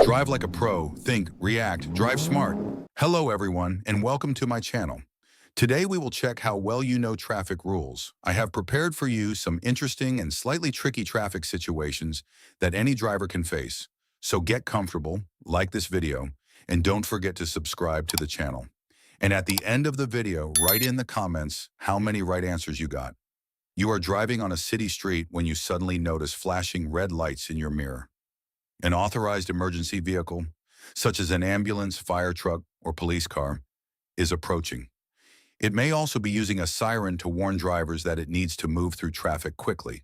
Drive like a pro, think, react, drive smart. Hello everyone, and welcome to my channel. Today we will check how well you know traffic rules. I have prepared for you some interesting and slightly tricky traffic situations that any driver can face. So get comfortable, like this video, and don't forget to subscribe to the channel. And at the end of the video, write in the comments how many right answers you got. You are driving on a city street when you suddenly notice flashing red lights in your mirror. An authorized emergency vehicle, such as an ambulance, fire truck, or police car, is approaching. It may also be using a siren to warn drivers that it needs to move through traffic quickly.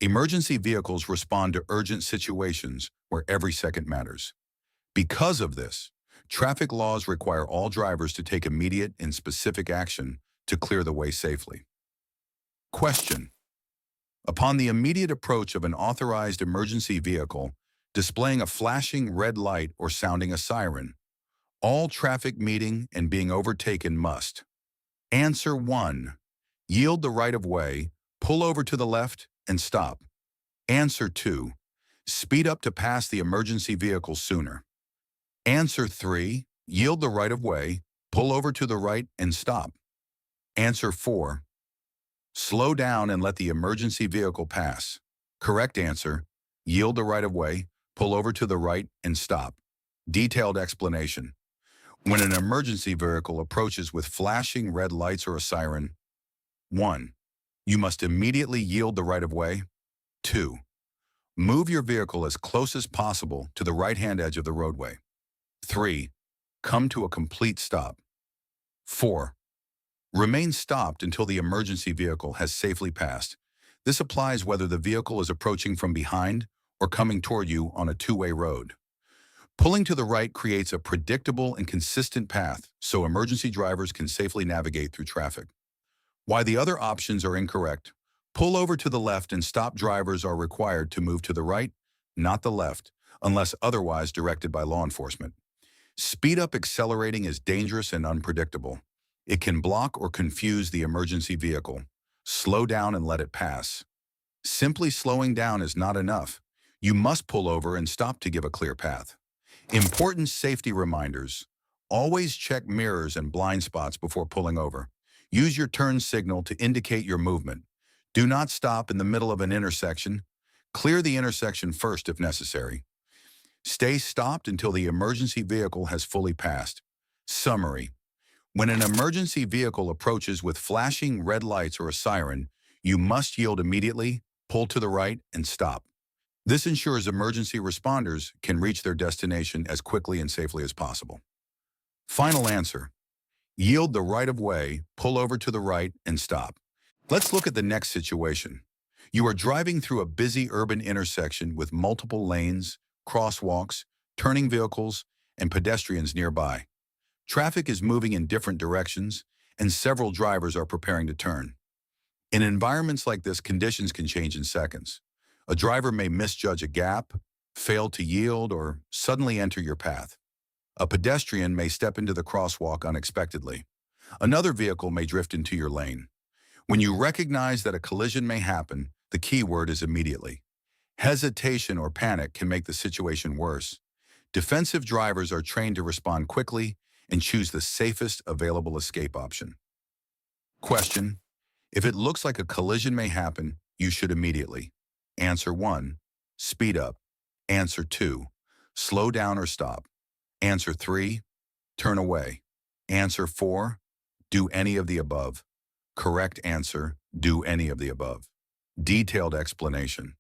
Emergency vehicles respond to urgent situations where every second matters. Because of this, traffic laws require all drivers to take immediate and specific action to clear the way safely. Question: upon the immediate approach of an authorized emergency vehicle, displaying a flashing red light or sounding a siren, all traffic meeting and being overtaken must: Answer 1. Yield the right-of-way, pull over to the left, and stop. Answer 2. Speed up to pass the emergency vehicle sooner. Answer 3. Yield the right-of-way, pull over to the right, and stop. Answer 4. Slow down and let the emergency vehicle pass. Correct answer: yield the right-of-way, pull over to the right, and stop. Detailed explanation. When an emergency vehicle approaches with flashing red lights or a siren: 1. You must immediately yield the right-of-way. 2. Move your vehicle as close as possible to the right-hand edge of the roadway. 3. Come to a complete stop. 4. Remain stopped until the emergency vehicle has safely passed. This applies whether the vehicle is approaching from behind or coming toward you on a two-way road. Pulling to the right creates a predictable and consistent path so emergency drivers can safely navigate through traffic. While the other options are incorrect, pull over to the left and stop drivers are required to move to the right, not the left, unless otherwise directed by law enforcement. Speed up accelerating is dangerous and unpredictable. It can block or confuse the emergency vehicle. Slow down and let it pass. Simply slowing down is not enough. You must pull over and stop to give a clear path. Important safety reminders: always check mirrors and blind spots before pulling over. Use your turn signal to indicate your movement. Do not stop in the middle of an intersection. Clear the intersection first if necessary. Stay stopped until the emergency vehicle has fully passed. Summary: when an emergency vehicle approaches with flashing red lights or a siren, you must yield immediately, pull to the right, and stop. This ensures emergency responders can reach their destination as quickly and safely as possible. Final answer: yield the right-of-way, pull over to the right, and stop. Let's look at the next situation. You are driving through a busy urban intersection with multiple lanes, crosswalks, turning vehicles, and pedestrians nearby. Traffic is moving in different directions, and several drivers are preparing to turn. In environments like this, conditions can change in seconds. A driver may misjudge a gap, fail to yield, or suddenly enter your path. A pedestrian may step into the crosswalk unexpectedly. Another vehicle may drift into your lane. When you recognize that a collision may happen, the key word is immediately. Hesitation or panic can make the situation worse. Defensive drivers are trained to respond quickly and choose the safest available escape option. Question: if it looks like a collision may happen, you should immediately: Answer 1. Speed up. Answer 2. Slow down or stop. Answer 3. Turn away. Answer 4. Do any of the above. Correct answer: do any of the above. Detailed explanation.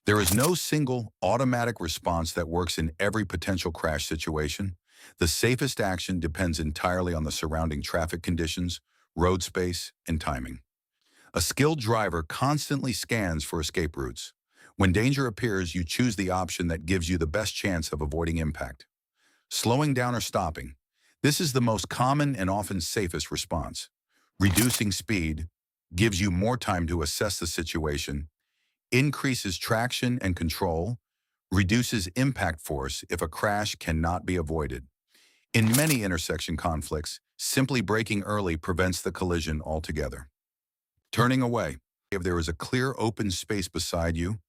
There is no single automatic response that works in every potential crash situation. The safest action depends entirely on the surrounding traffic conditions, road space, and timing. A skilled driver constantly scans for escape routes. When danger appears, you choose the option that gives you the best chance of avoiding impact. Slowing down or stopping: this is the most common and often safest response. Reducing speed gives you more time to assess the situation, increases traction and control, reduces impact force if a crash cannot be avoided. In many intersection conflicts, simply braking early prevents the collision altogether. Turning away: if there is a clear open space beside you,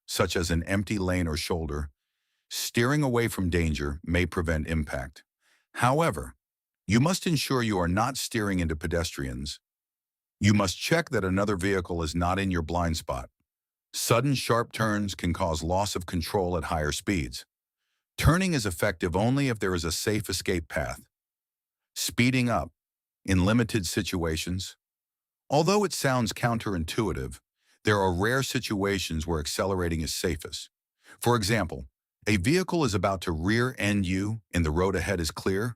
such as an empty lane or shoulder, Steering away from danger may prevent impact. However, you must ensure you are not steering into pedestrians. You must check that another vehicle is not in your blind spot. Sudden sharp turns can cause loss of control at higher speeds. Turning is effective only if there is a safe escape path. Speeding up in limited situations. Although it sounds counterintuitive, there are rare situations where accelerating is safest. For example, a vehicle is about to rear-end you and the road ahead is clear.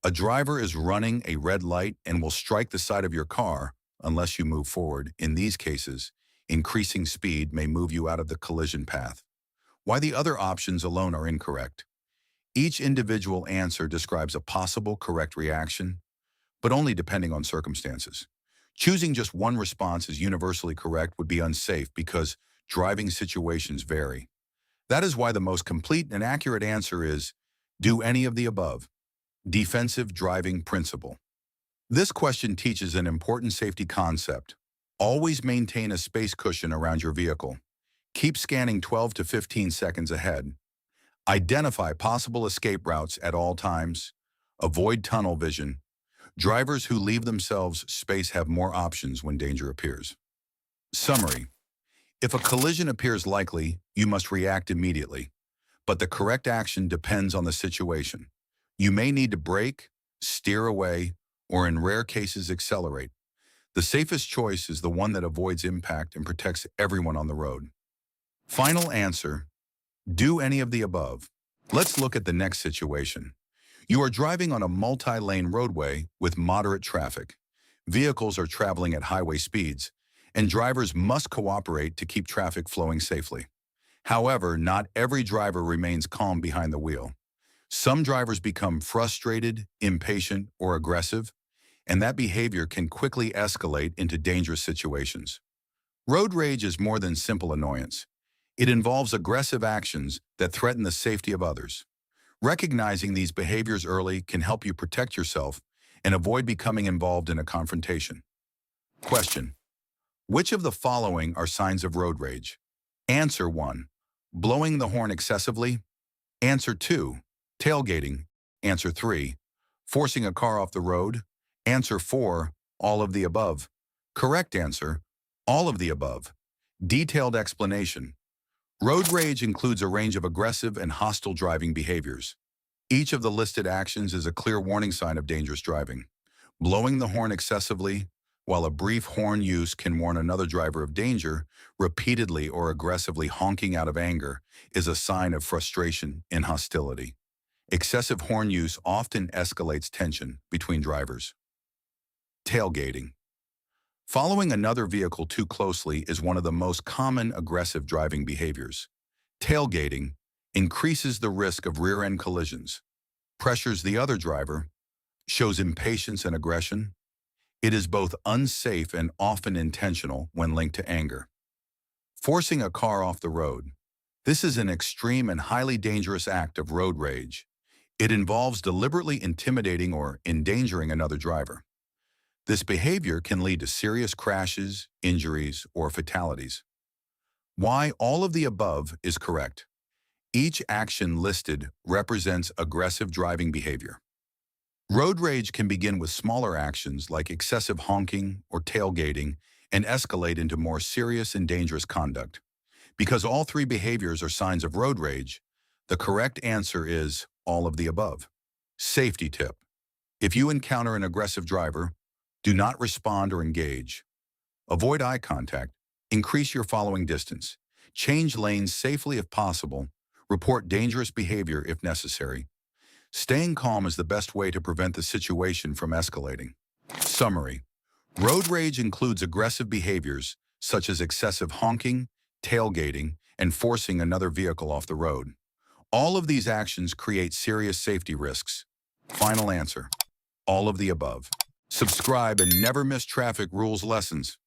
A driver is running a red light and will strike the side of your car unless you move forward. In these cases, increasing speed may move you out of the collision path. Why the other options alone are incorrect. Each individual answer describes a possible correct reaction, but only depending on circumstances. Choosing just one response as universally correct would be unsafe because driving situations vary. That is why the most complete and accurate answer is, do any of the above. Defensive driving principle. This question teaches an important safety concept. Always maintain a space cushion around your vehicle. Keep scanning 12 to 15 seconds ahead. Identify possible escape routes at all times. Avoid tunnel vision. Drivers who leave themselves space have more options when danger appears. Summary. If a collision appears likely, you must react immediately. But the correct action depends on the situation. You may need to brake, steer away, or in rare cases accelerate. The safest choice is the one that avoids impact and protects everyone on the road. Final answer, do any of the above. Let's look at the next situation. You are driving on a multi-lane roadway with moderate traffic. Vehicles are traveling at highway speeds, and drivers must cooperate to keep traffic flowing safely. However, not every driver remains calm behind the wheel. Some drivers become frustrated, impatient, or aggressive, and that behavior can quickly escalate into dangerous situations. Road rage is more than simple annoyance. It involves aggressive actions that threaten the safety of others. Recognizing these behaviors early can help you protect yourself and avoid becoming involved in a confrontation. Question: which of the following are signs of road rage? Answer 1. Blowing the horn excessively. Answer 2. Tailgating. Answer 3. Forcing a car off the road. Answer 4. All of the above. Correct answer: all of the above. Detailed explanation. Road rage includes a range of aggressive and hostile driving behaviors. Each of the listed actions is a clear warning sign of dangerous driving. Blowing the horn excessively, while a brief horn use can warn another driver of danger, repeatedly or aggressively honking out of anger is a sign of frustration and hostility. Excessive horn use often escalates tension between drivers. Tailgating. Following another vehicle too closely is one of the most common aggressive driving behaviors. Tailgating increases the risk of rear-end collisions, pressures the other driver, shows impatience and aggression. It is both unsafe and often intentional when linked to anger. Forcing a car off the road. This is an extreme and highly dangerous act of road rage. It involves deliberately intimidating or endangering another driver. This behavior can lead to serious crashes, injuries, or fatalities. Why all of the above is correct. Each action listed represents aggressive driving behavior. Road rage can begin with smaller actions like excessive honking or tailgating and escalate into more serious and dangerous conduct. Because all three behaviors are signs of road rage, the correct answer is all of the above. Safety tip. If you encounter an aggressive driver, do not respond or engage. Avoid eye contact. Increase your following distance. Change lanes safely if possible. Report dangerous behavior if necessary. Staying calm is the best way to prevent the situation from escalating. Summary. Road rage includes aggressive behaviors such as excessive honking, tailgating, and forcing another vehicle off the road. All of these actions create serious safety risks. Final answer: all of the above. Subscribe and never miss traffic rules lessons.